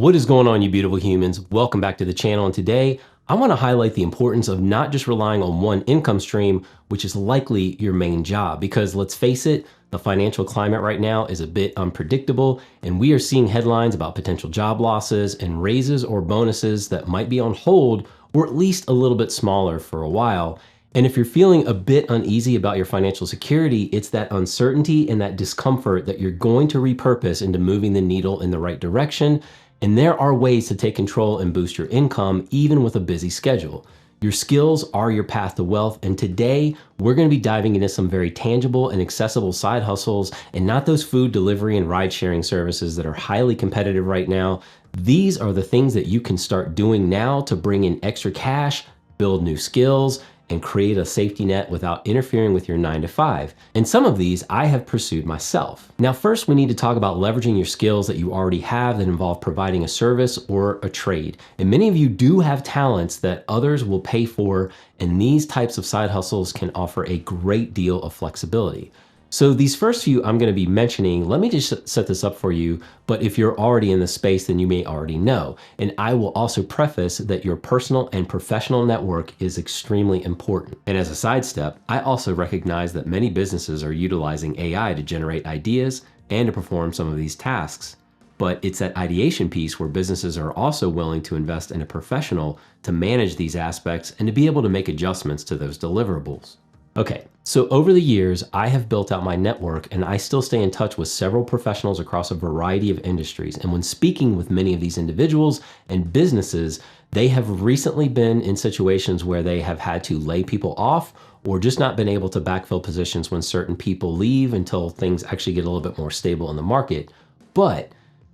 What is going on, you beautiful humans? Welcome back to the channel, and today I want to highlight the importance of not just relying on one income stream, which is likely your main job, because let's face it, the financial climate right now is a bit unpredictable, and we are seeing headlines about potential job losses and raises or bonuses that might be on hold or at least a little bit smaller for a while. And if you're feeling a bit uneasy about your financial security, it's that uncertainty and that discomfort that you're going to repurpose into moving the needle in the right direction. And there are ways to take control and boost your income, even with a busy schedule. Your skills are your path to wealth, and today we're going to be diving into some very tangible and accessible side hustles, and not those food delivery and ride sharing services that are highly competitive right now. These are the things that you can start doing now to bring in extra cash, build new skills, and create a safety net without interfering with your 9 to 5. And some of these I have pursued myself. Now, first we need to talk about leveraging your skills that you already have that involve providing a service or a trade. And many of you do have talents that others will pay for, and these types of side hustles can offer a great deal of flexibility. So these first few I'm going to be mentioning, let me just set this up for you, but if you're already in the space, then you may already know. And I will also preface that your personal and professional network is extremely important. And as a sidestep, I also recognize that many businesses are utilizing AI to generate ideas and to perform some of these tasks. But it's that ideation piece where businesses are also willing to invest in a professional to manage these aspects and to be able to make adjustments to those deliverables. Okay, so over the years, I have built out my network, and I still stay in touch with several professionals across a variety of industries. And when speaking with many of these individuals and businesses, they have recently been in situations where they have had to lay people off or just not been able to backfill positions when certain people leave until things actually get a little bit more stable in the market. But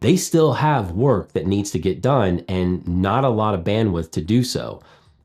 they still have work that needs to get done and not a lot of bandwidth to do so.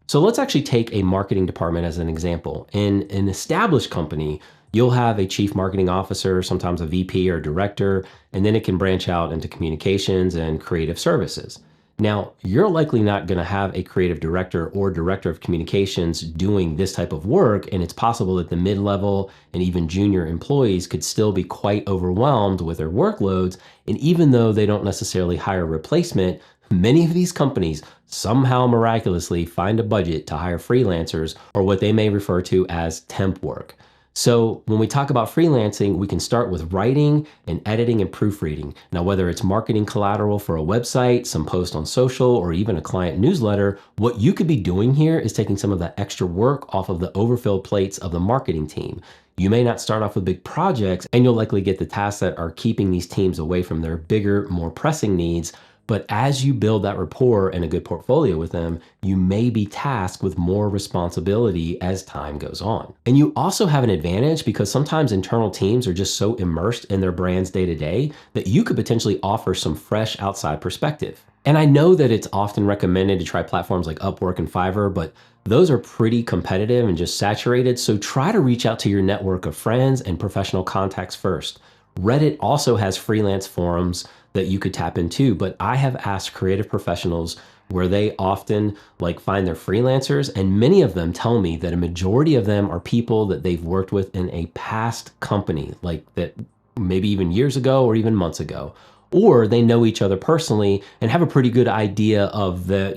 So let's actually take a marketing department as an example. In an established company, you'll have a chief marketing officer, sometimes a VP or director, and then it can branch out into communications and creative services. Now, you're likely not going to have a creative director or director of communications doing this type of work, and it's possible that the mid-level and even junior employees could still be quite overwhelmed with their workloads. And even though they don't necessarily hire a replacement, many of these companies somehow miraculously find a budget to hire freelancers, or what they may refer to as temp work. So when we talk about freelancing, we can start with writing and editing and proofreading. Now, whether it's marketing collateral for a website, some post on social, or even a client newsletter, what you could be doing here is taking some of that extra work off of the overfilled plates of the marketing team. You may not start off with big projects, and you'll likely get the tasks that are keeping these teams away from their bigger, more pressing needs. But as you build that rapport and a good portfolio with them, you may be tasked with more responsibility as time goes on. And you also have an advantage because sometimes internal teams are just so immersed in their brands day to day that you could potentially offer some fresh outside perspective. And I know that it's often recommended to try platforms like Upwork and Fiverr, but those are pretty competitive and just saturated. So try to reach out to your network of friends and professional contacts first. Reddit also has freelance forums that you could tap into, but I have asked creative professionals where they often find their freelancers, and many of them tell me that a majority of them are people that they've worked with in a past company, like that maybe even years ago or even months ago, or they know each other personally and have a pretty good idea of the,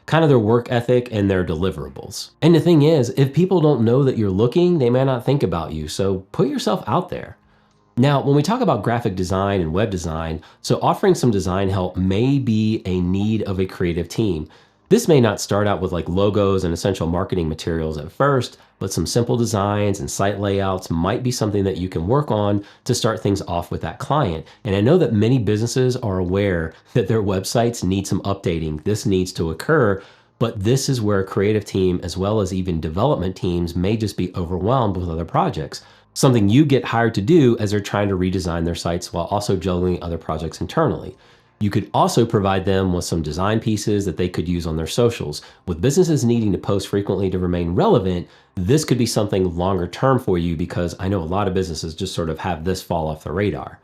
kind of their work ethic and their deliverables. And the thing is, if people don't know that you're looking, they may not think about you. So put yourself out there. Now, when we talk about graphic design and web design, so offering some design help may be a need of a creative team. This may not start out with logos and essential marketing materials at first, but some simple designs and site layouts might be something that you can work on to start things off with that client. And I know that many businesses are aware that their websites need some updating. This needs to occur, but this is where a creative team, as well as even development teams, may just be overwhelmed with other projects. Something you get hired to do as they're trying to redesign their sites while also juggling other projects internally. You could also provide them with some design pieces that they could use on their socials. With businesses needing to post frequently to remain relevant, this could be something longer term for you, because I know a lot of businesses just sort of have this fall off the radar.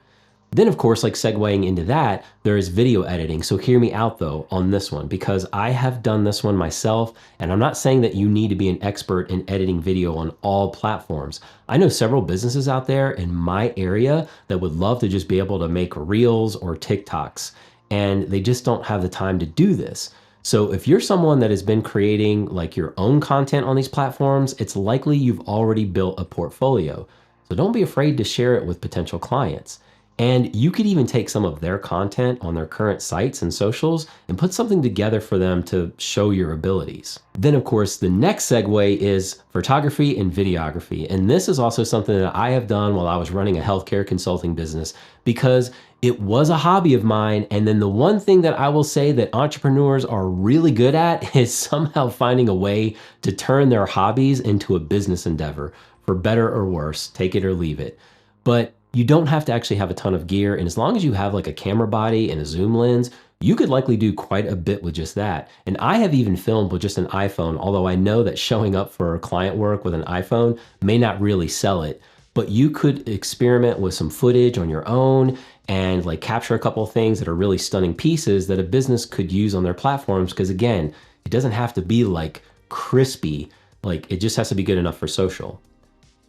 Then, of course, segueing into that, there is video editing. So hear me out though on this one, because I have done this one myself, and I'm not saying that you need to be an expert in editing video on all platforms. I know several businesses out there in my area that would love to just be able to make reels or TikToks. and they just don't have the time to do this. So if you're someone that has been creating like your own content on these platforms, it's likely you've already built a portfolio. So don't be afraid to share it with potential clients. And you could even take some of their content on their current sites and socials and put something together for them to show your abilities. Then, of course, the next segue is photography and videography. And this is also something that I have done while I was running a healthcare consulting business because it was a hobby of mine. And then the one thing that I will say that entrepreneurs are really good at is somehow finding a way to turn their hobbies into a business endeavor, for better or worse, take it or leave it. But you don't have to actually have a ton of gear. And as long as you have like a camera body and a zoom lens, you could likely do quite a bit with just that. And I have even filmed with just an iPhone, although I know that showing up for client work with an iPhone may not really sell it. But you could experiment with some footage on your own and like capture a couple of things that are really stunning pieces that a business could use on their platforms. Because again, it doesn't have to be like crispy, like it just has to be good enough for social.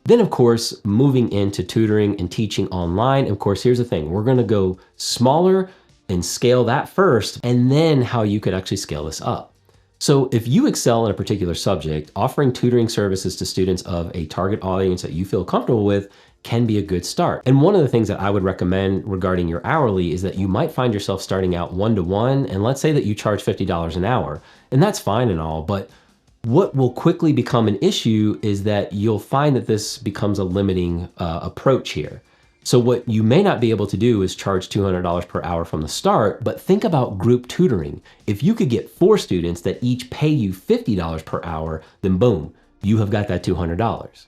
Then, of course, moving into tutoring and teaching online. Of course, here's the thing. We're going to go smaller and scale that first, and then how you could actually scale this up. So if you excel in a particular subject, offering tutoring services to students of a target audience that you feel comfortable with can be a good start. And one of the things that I would recommend regarding your hourly is that you might find yourself starting out one-to-one, and let's say that you charge $50 an hour, and that's fine and all, but what will quickly become an issue is that you'll find that this becomes a limiting approach here. So what you may not be able to do is charge $200 per hour from the start, but think about group tutoring. If you could get 4 students that each pay you $50 per hour, then boom, you have got that $200.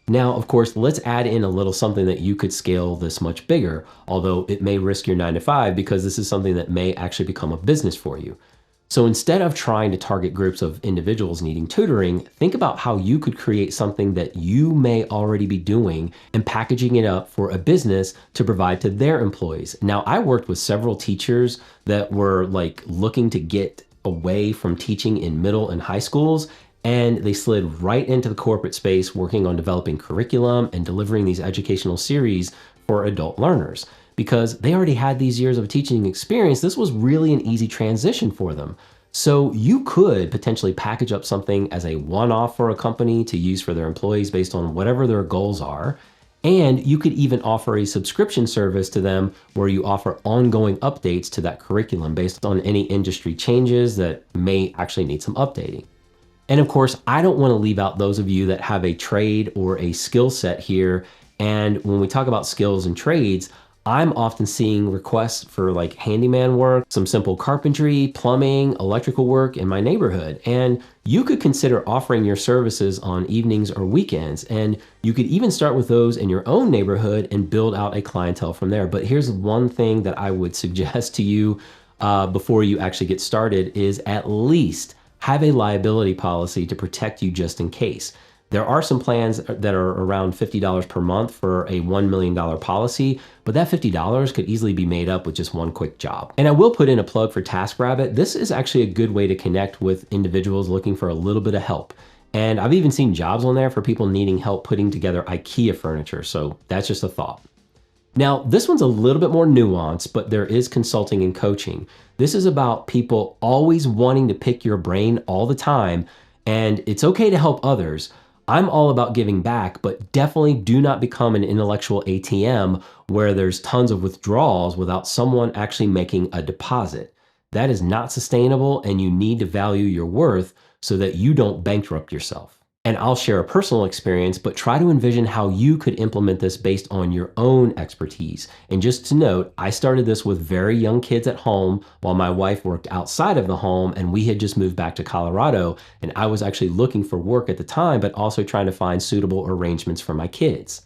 Now, of course, let's add in a little something that you could scale this much bigger, although it may risk your 9 to 5 because this is something that may actually become a business for you. So instead of trying to target groups of individuals needing tutoring, think about how you could create something that you may already be doing and packaging it up for a business to provide to their employees. Now, I worked with several teachers that were like looking to get away from teaching in middle and high schools, and they slid right into the corporate space working on developing curriculum and delivering these educational series for adult learners. Because they already had these years of teaching experience, this was really an easy transition for them. So you could potentially package up something as a one-off for a company to use for their employees based on whatever their goals are. And you could even offer a subscription service to them where you offer ongoing updates to that curriculum based on any industry changes that may actually need some updating. And of course, I don't want to leave out those of you that have a trade or a skill set here. And when we talk about skills and trades, I'm often seeing requests for like handyman work, some simple carpentry, plumbing, electrical work in my neighborhood. And you could consider offering your services on evenings or weekends. And you could even start with those in your own neighborhood and build out a clientele from there. But here's one thing that I would suggest to you before you actually get started is at least have a liability policy to protect you just in case. There are some plans that are around $50 per month for a $1 million policy, but that $50 could easily be made up with just one quick job. And I will put in a plug for TaskRabbit. This is actually a good way to connect with individuals looking for a little bit of help. And I've even seen jobs on there for people needing help putting together IKEA furniture, so that's just a thought. Now, this one's a little bit more nuanced, but there is consulting and coaching. This is about people always wanting to pick your brain all the time, and it's okay to help others. I'm all about giving back, but definitely do not become an intellectual ATM where there's tons of withdrawals without someone actually making a deposit. That is not sustainable, and you need to value your worth so that you don't bankrupt yourself. And I'll share a personal experience, but try to envision how you could implement this based on your own expertise. And just to note, I started this with very young kids at home while my wife worked outside of the home, and we had just moved back to Colorado, and I was actually looking for work at the time, but also trying to find suitable arrangements for my kids.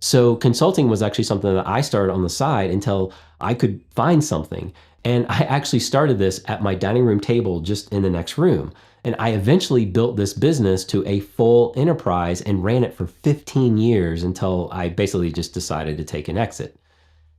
So consulting was actually something that I started on the side until I could find something. And I actually started this at my dining room table just in the next room. And I eventually built this business to a full enterprise and ran it for 15 years until I basically just decided to take an exit.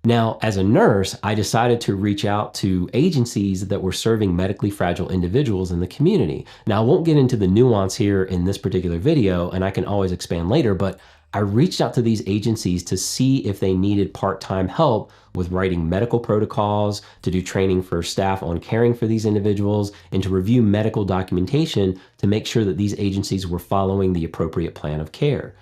Now, as a nurse, I decided to reach out to agencies that were serving medically fragile individuals in the community. Now, I won't get into the nuance here in this particular video, and I can always expand later, but I reached out to these agencies to see if they needed part-time help with writing medical protocols, to do training for staff on caring for these individuals, and to review medical documentation to make sure that these agencies were following the appropriate plan of care.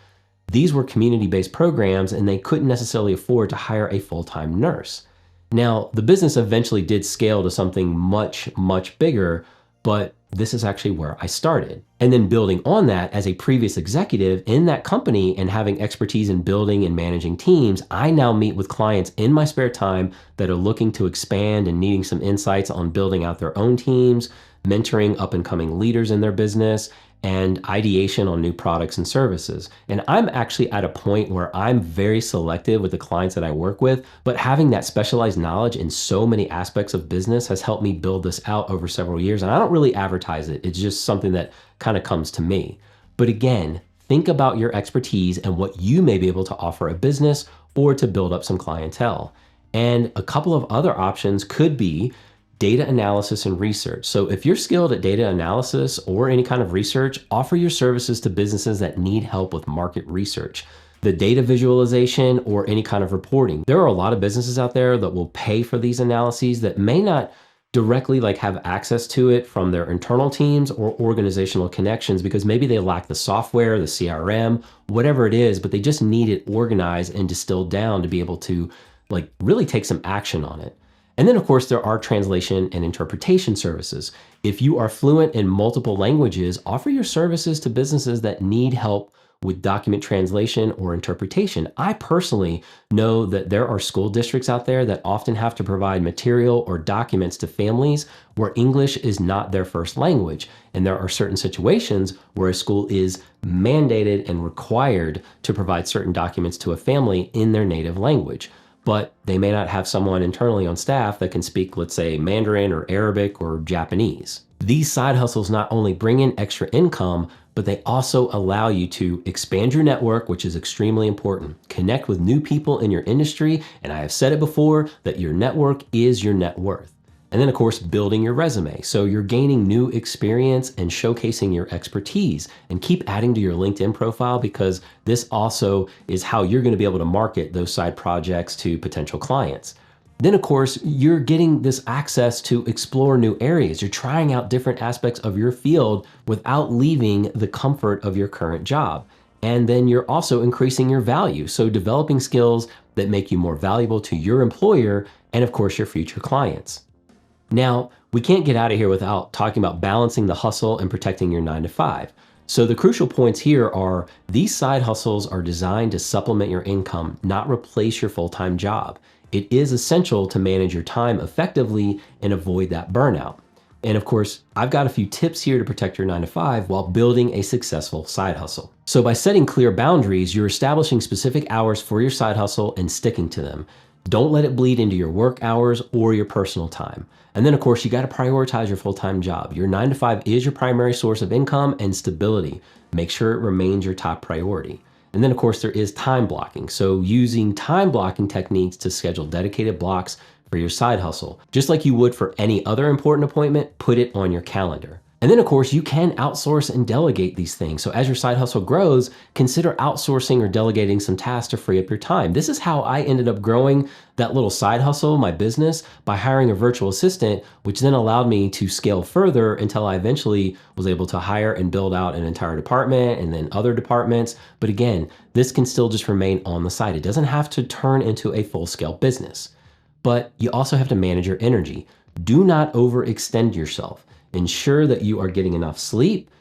These were community-based programs, and they couldn't necessarily afford to hire a full-time nurse. Now, the business eventually did scale to something much, much bigger, but this is actually where I started. And then building on that, as a previous executive in that company and having expertise in building and managing teams, I now meet with clients in my spare time that are looking to expand and needing some insights on building out their own teams, mentoring up-and-coming leaders in their business, and ideation on new products and services. And I'm actually at a point where I'm very selective with the clients that I work with, but having that specialized knowledge in so many aspects of business has helped me build this out over several years. And I don't really advertise it. It's just something that kind of comes to me. But again, think about your expertise and what you may be able to offer a business or to build up some clientele. And a couple of other options could be data analysis and research. So if you're skilled at data analysis or any kind of research, offer your services to businesses that need help with market research, the data visualization, or any kind of reporting. There are a lot of businesses out there that will pay for these analyses that may not directly have access to it from their internal teams or organizational connections because maybe they lack the software, the CRM, whatever it is, but they just need it organized and distilled down to be able to really take some action on it. And then of course, there are translation and interpretation services. If you are fluent in multiple languages, offer your services to businesses that need help with document translation or interpretation. I personally know that there are school districts out there that often have to provide material or documents to families where English is not their first language. And there are certain situations where a school is mandated and required to provide certain documents to a family in their native language. But they may not have someone internally on staff that can speak, let's say, Mandarin or Arabic or Japanese. These side hustles not only bring in extra income, but they also allow you to expand your network, which is extremely important. Connect with new people in your industry, and I have said it before that your network is your net worth. And then of course, building your resume. So you're gaining new experience and showcasing your expertise, and keep adding to your LinkedIn profile because this also is how you're going to be able to market those side projects to potential clients. Then of course, you're getting this access to explore new areas. You're trying out different aspects of your field without leaving the comfort of your current job. And then you're also increasing your value. So developing skills that make you more valuable to your employer and of course, your future clients. Now, we can't get out of here without talking about balancing the hustle and protecting your 9-to-5. So the crucial points here are these side hustles are designed to supplement your income, not replace your full-time job. It is essential to manage your time effectively and avoid that burnout. And of course, I've got a few tips here to protect your 9-to-5 while building a successful side hustle. So by setting clear boundaries, you're establishing specific hours for your side hustle and sticking to them. Don't let it bleed into your work hours or your personal time. And then of course, you got to prioritize your full-time job. Your 9-to-5 is your primary source of income and stability. Make sure it remains your top priority. And then of course, there is time blocking. So using time blocking techniques to schedule dedicated blocks for your side hustle. Just like you would for any other important appointment, put it on your calendar. And then of course, you can outsource and delegate these things. So as your side hustle grows, consider outsourcing or delegating some tasks to free up your time. This is how I ended up growing that little side hustle, my business, by hiring a virtual assistant, which then allowed me to scale further until I eventually was able to hire and build out an entire department and then other departments. But again, this can still just remain on the side. It doesn't have to turn into a full-scale business. But you also have to manage your energy. Do not overextend yourself. Ensure that you are getting enough sleep,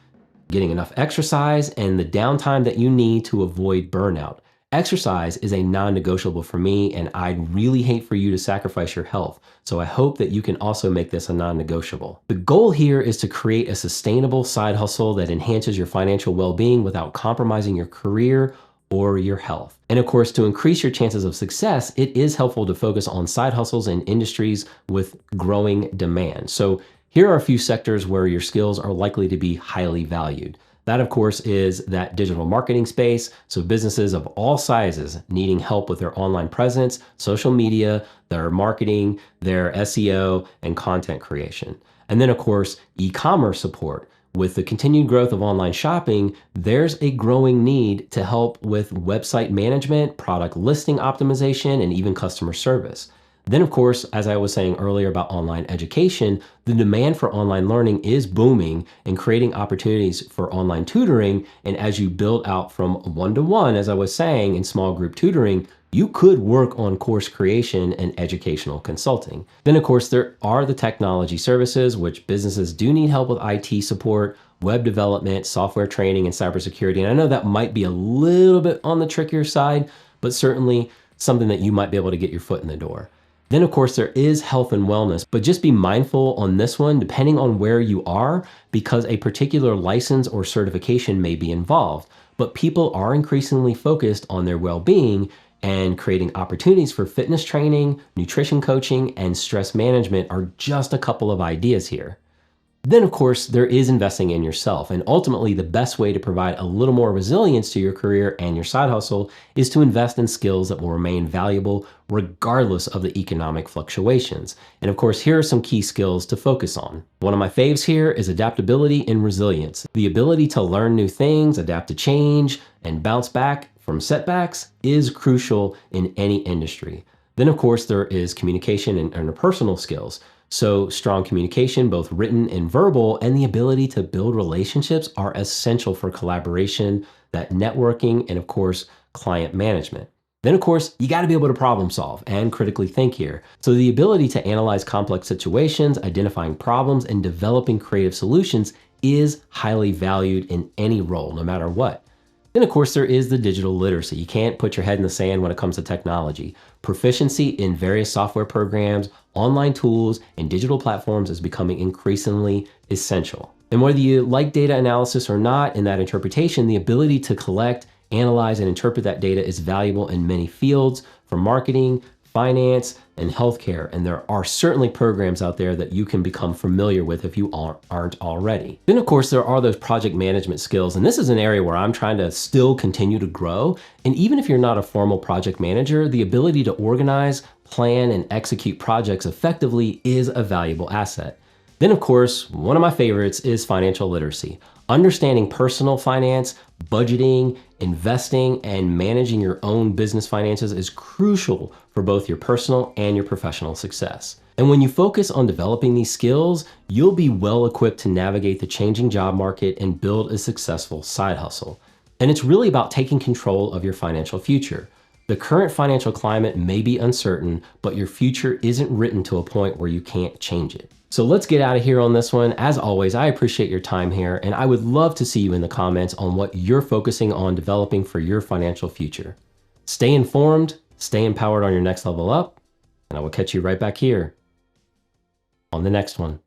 getting enough exercise, and the downtime that you need to avoid burnout. Exercise is a non-negotiable for me, and I'd really hate for you to sacrifice your health. So I hope that you can also make this a non-negotiable. The goal here is to create a sustainable side hustle that enhances your financial well-being without compromising your career or your health. And of course, to increase your chances of success, it is helpful to focus on side hustles in industries with growing demand. So here are a few sectors where your skills are likely to be highly valued. That, of course, is that digital marketing space. So businesses of all sizes needing help with their online presence, social media, their marketing, their SEO, and content creation. And then, of course, e-commerce support. With the continued growth of online shopping, there's a growing need to help with website management, product listing optimization, and even customer service. Then, of course, as I was saying earlier about online education, the demand for online learning is booming and creating opportunities for online tutoring. And as you build out from one-to-one, as I was saying, in small group tutoring, you could work on course creation and educational consulting. Then, of course, there are the technology services, which businesses do need help with IT support, web development, software training, and cybersecurity. And I know that might be a little bit on the trickier side, but certainly something that you might be able to get your foot in the door. Then, of course, there is health and wellness, but just be mindful on this one, depending on where you are, because a particular license or certification may be involved. But people are increasingly focused on their well-being and creating opportunities for fitness training, nutrition coaching, and stress management are just a couple of ideas here. Then, of course, there is investing in yourself. And ultimately, the best way to provide a little more resilience to your career and your side hustle is to invest in skills that will remain valuable regardless of the economic fluctuations. And of course, here are some key skills to focus on. One of my faves here is adaptability and resilience. The ability to learn new things, adapt to change, and bounce back from setbacks is crucial in any industry. Then, of course, there is communication and interpersonal skills. So strong communication, both written and verbal, and the ability to build relationships are essential for collaboration, that networking, and of course, client management. Then, of course, you got to be able to problem solve and critically think here. So the ability to analyze complex situations, identifying problems, and developing creative solutions is highly valued in any role, no matter what. Then, of course, there is the digital literacy. You can't put your head in the sand when it comes to technology. Proficiency in various software programs, online tools, and digital platforms is becoming increasingly essential. And whether you like data analysis or not, in that interpretation, the ability to collect, analyze, and interpret that data is valuable in many fields, from marketing, finance, and healthcare. And there are certainly programs out there that you can become familiar with if you aren't already. Then, of course, there are those project management skills. And this is an area where I'm trying to still continue to grow. And even if you're not a formal project manager, the ability to organize, plan, and execute projects effectively is a valuable asset. Then, of course, one of my favorites is financial literacy. Understanding personal finance, budgeting, investing, and managing your own business finances is crucial for both your personal and your professional success. And when you focus on developing these skills, you'll be well equipped to navigate the changing job market and build a successful side hustle. And it's really about taking control of your financial future. The current financial climate may be uncertain, but your future isn't written to a point where you can't change it. So let's get out of here on this one. As always, I appreciate your time here, and I would love to see you in the comments on what you're focusing on developing for your financial future. Stay informed, stay empowered on your next level up, and I will catch you right back here on the next one.